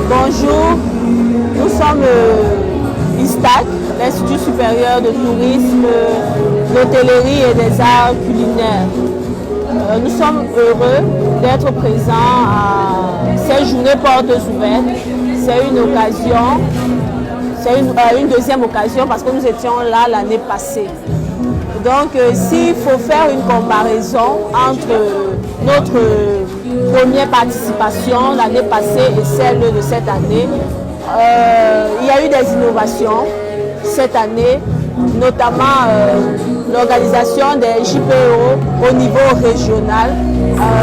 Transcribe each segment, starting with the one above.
Bonjour, nous sommes l'ISTAC, l'Institut supérieur de tourisme, d'hôtellerie et des arts culinaires. Nous sommes heureux d'être présents à ces journées portes ouvertes. C'est une occasion, c'est une deuxième occasion parce que nous étions là l'année passée. Donc s'il faut faire une comparaison entre notre première participation l'année passée et celle de cette année, il y a eu des innovations cette année, notamment l'organisation des JPO au niveau régional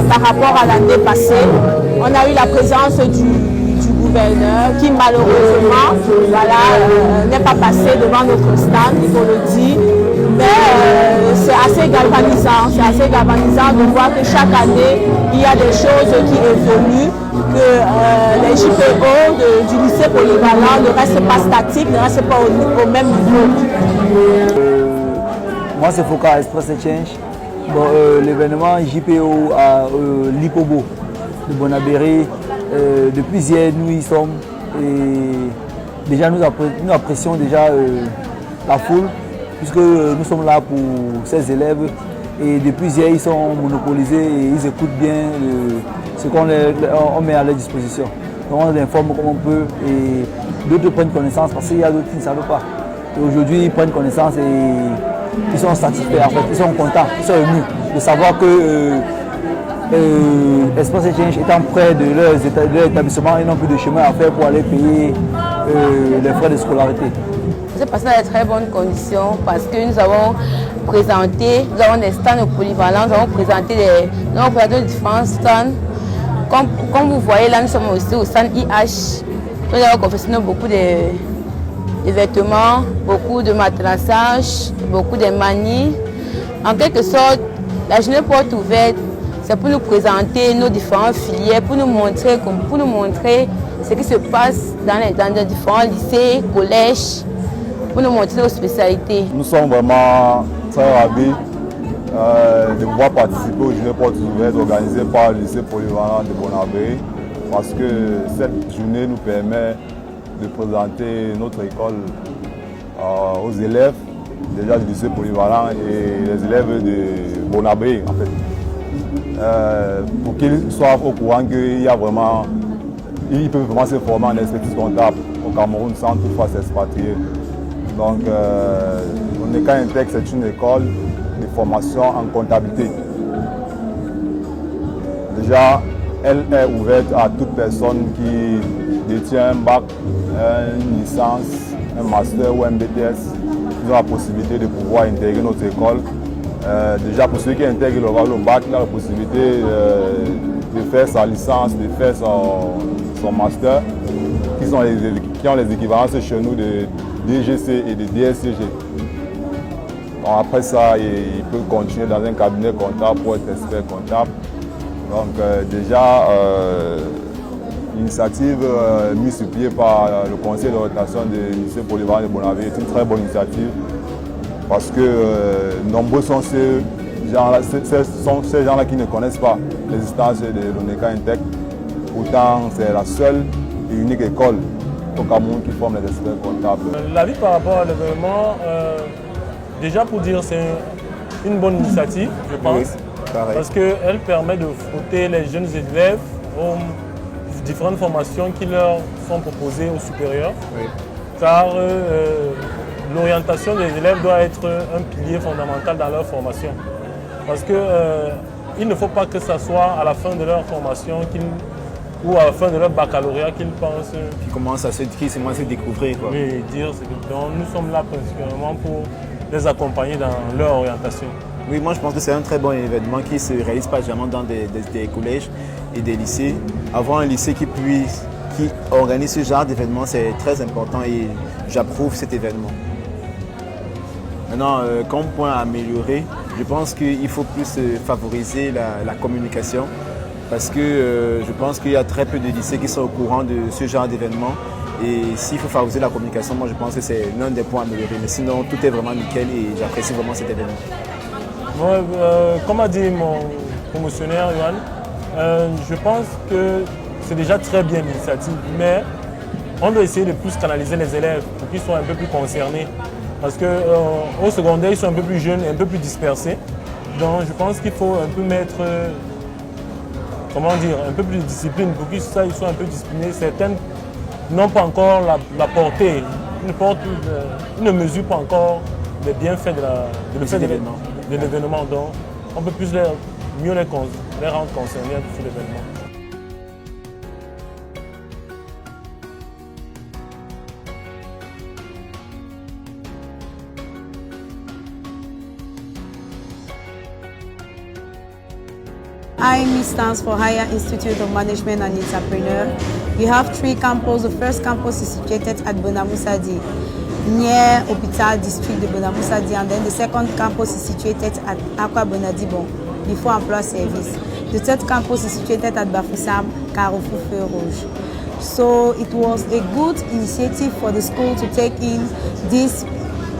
par rapport à l'année passée. On a eu la présence du gouverneur qui malheureusement n'est pas passé devant notre stand, il faut le dire. Mais c'est assez galvanisant de voir que chaque année, il y a des choses qui évoluent, que les JPO du lycée polyvalent ne restent pas statiques, ne restent pas au même niveau. Moi, c'est Foka Express Change. Bon, l'événement JPO à l'Ipobo de Bonabéry, depuis hier, nous y sommes. Et déjà, nous apprécions déjà la foule, puisque nous sommes là pour ces élèves. Et depuis hier, ils sont monopolisés et ils écoutent bien ce qu'on met à leur disposition. Donc on les informe comme on peut et d'autres prennent connaissance parce qu'il y a d'autres qui ne savent pas. Et aujourd'hui, ils prennent connaissance et ils sont satisfaits en fait, ils sont contents, ils sont émus de savoir que Express Change étant près de leur établissement, ils n'ont plus de chemin à faire pour aller payer les frais de scolarité. C'est passé dans de très bonnes conditions parce que nous avons des stands polyvalents, nous avons présenté différents stands. Comme vous voyez là, nous sommes aussi au stand IH. Nous avons confectionné beaucoup de vêtements, beaucoup de matelassage, beaucoup de manies. En quelque sorte, la journée porte ouverte, c'est pour nous présenter nos différentes filières, pour nous montrer ce qui se passe dans les différents lycées, collèges, pour nous montrer nos spécialités. Nous sommes vraiment très ravis de pouvoir participer aux journées portes ouvertes organisées par le lycée polyvalent de Bonabéry parce que cette journée nous permet de présenter notre école aux élèves déjà du lycée polyvalent et les élèves de Bonabéry en fait. Pour qu'ils soient au courant qu'ils peuvent vraiment se former en expertise comptable au Cameroun sans toutefois s'expatrier. Donc, Oneka Intec, c'est une école de formation en comptabilité. Déjà, elle est ouverte à toute personne qui détient un bac, une licence, un master ou un BTS. Ils ont la possibilité de pouvoir intégrer notre école. Déjà, pour ceux qui intègrent le bac, ils ont la possibilité de faire sa licence, de faire son master, qui ont les équivalences chez nous de DGC et de DSCG. Donc après ça, il peut continuer dans un cabinet comptable pour être expert comptable. Donc déjà, l'initiative mise sur pied par le conseil d'orientation du lycée polyvalent de Bonabéry est une très bonne initiative parce que nombreux sont ces gens-là qui ne connaissent pas l'existence de l'Oneka Intec. Pourtant, c'est la seule et unique école au Cameroun qui forme les experts comptables. L'avis par rapport à l'événement, déjà pour dire c'est une bonne initiative, je pense, oui, parce qu'elle permet de frotter les jeunes élèves aux différentes formations qui leur sont proposées au supérieur, oui. Car l'orientation des élèves doit être un pilier fondamental dans leur formation. Parce qu'il ne faut pas que ce soit à la fin de leur formation ou à la fin de leur baccalauréat qu'ils pensent. Qui commencent à se découvrir. Quoi. Oui, dire ce que donc, nous sommes là principalement pour les accompagner dans leur orientation. Oui, moi je pense que c'est un très bon événement qui ne se réalise pas généralement dans des collèges et des lycées. Avoir un lycée qui organise ce genre d'événement, c'est très important et j'approuve cet événement. Maintenant, comme point à améliorer, je pense qu'il faut plus favoriser la communication parce que je pense qu'il y a très peu de lycées qui sont au courant de ce genre d'événement Et s'il faut favoriser la communication, moi je pense que c'est l'un des points à améliorer. Mais sinon, tout est vraiment nickel et j'apprécie vraiment cet événement. Ouais, comme a dit mon promotionnaire, Johan, je pense que c'est déjà très bien l'initiative, mais on doit essayer de plus canaliser les élèves pour qu'ils soient un peu plus concernés. Parce qu'au secondaire, ils sont un peu plus jeunes et un peu plus dispersés. Donc je pense qu'il faut un peu mettre, comment dire, un peu plus de discipline pour qu'ils soient un peu disciplinés. Certaines n'ont pas encore la portée, ils ne mesurent pas encore les bienfaits de l'événement. Donc on peut mieux les rendre concernés sur l'événement. IME stands for Higher Institute of Management and Entrepreneur. We have 3 campuses. The first campus is situated at Bonamoussadi, near Hopital District de Bonamoussadi, and then the second campus is situated at Aqua Bonadibon, before Emploi Service. The third campus is situated at Bafoussam, Carrefour Feu Rouge. So it was a good initiative for the school to take in this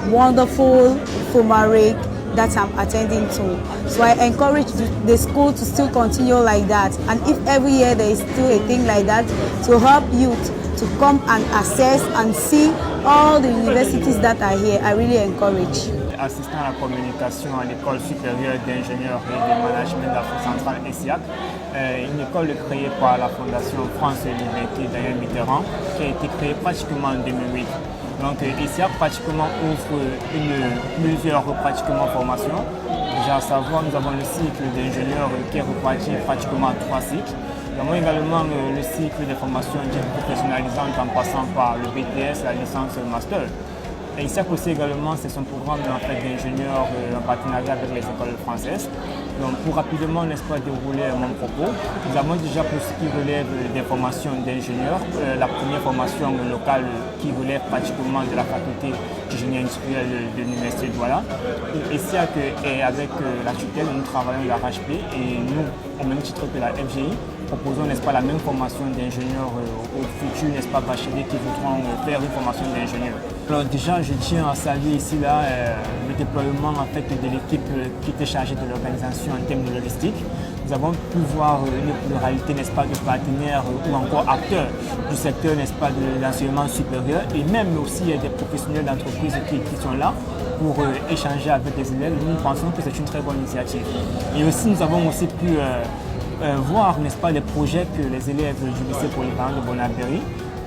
wonderful FOMAREC that I'm attending to. So I encourage the school to still continue like that. And if every year there is still a thing like that, to help youth to come and assess and see all the universities that are here, I really encourage. Assistant à la communication à l'école supérieure d'ingénieurs et de management d'Afrique centrale ESIAC, une école créée par la Fondation France Liberté Daniel Mitterrand, qui a été créée pratiquement en 2008. Donc ESIAC pratiquement offre plusieurs formations. Déjà à savoir, nous avons le cycle d'ingénieur qui est reparti pratiquement 3 cycles. Nous avons également le cycle de formation dites professionnalisantes en passant par le BTS, la licence et le master. Et ESIAC aussi également, c'est son programme d'ingénieur en partenariat avec les écoles françaises. Donc pour rapidement, n'est-ce pas, dérouler mon propos, nous avons déjà pour ce qui relève des formations d'ingénieurs, la première formation locale qui relève pratiquement de la faculté de génie industriel de l'université de Douala. ESIAC est avec la tutelle, nous travaillons à l'ARHP et nous, au même titre que la FGI, proposons, n'est-ce pas, la même formation d'ingénieurs aux futurs, n'est-ce pas, bacheliers qui voudront faire une formation d'ingénieur. Alors déjà, je tiens à saluer ici le déploiement en fait, de l'équipe qui était chargée de l'organisation en termes de logistique. Nous avons pu voir une pluralité, n'est-ce pas, de partenaires ou encore acteurs du secteur, n'est-ce pas, de l'enseignement supérieur et même aussi des professionnels d'entreprise qui sont là pour échanger avec les élèves. Nous pensons que c'est une très bonne initiative. Et aussi, nous avons aussi pu voir, n'est-ce pas, les projets que les élèves du lycée polyvalent de Bonabéry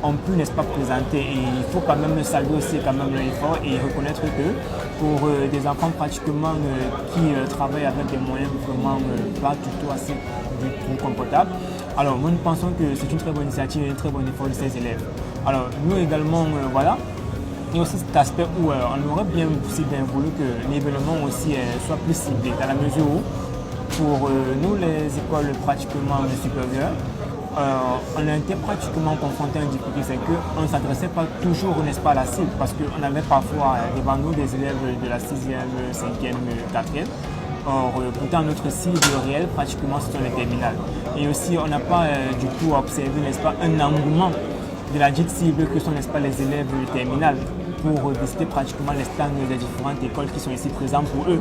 ont pu, n'est-ce pas, présenter. Et il faut quand même saluer aussi quand même l'effort et reconnaître que pour des enfants pratiquement qui travaillent avec des moyens vraiment pas du tout assez du tout confortables, alors nous pensons que c'est une très bonne initiative et un très bon effort de ces élèves. Alors nous également, voilà. Il y a aussi cet aspect où on aurait bien voulu que l'événement aussi soit plus ciblé, dans la mesure où pour nous les écoles pratiquement supérieures, on a été pratiquement confronté à une difficulté, c'est qu'on ne s'adressait pas toujours, n'est-ce pas, à la cible, parce qu'on avait parfois devant nous des élèves de la 6e, 5e, 4e. Or, pourtant, notre cible réelle, pratiquement, ce sont les terminales. Et aussi, on n'a pas du tout observé, n'est-ce pas, un engouement de la dite cible que sont, n'est-ce pas, les élèves terminales pour visiter pratiquement les stands des différentes écoles qui sont ici présentes pour eux.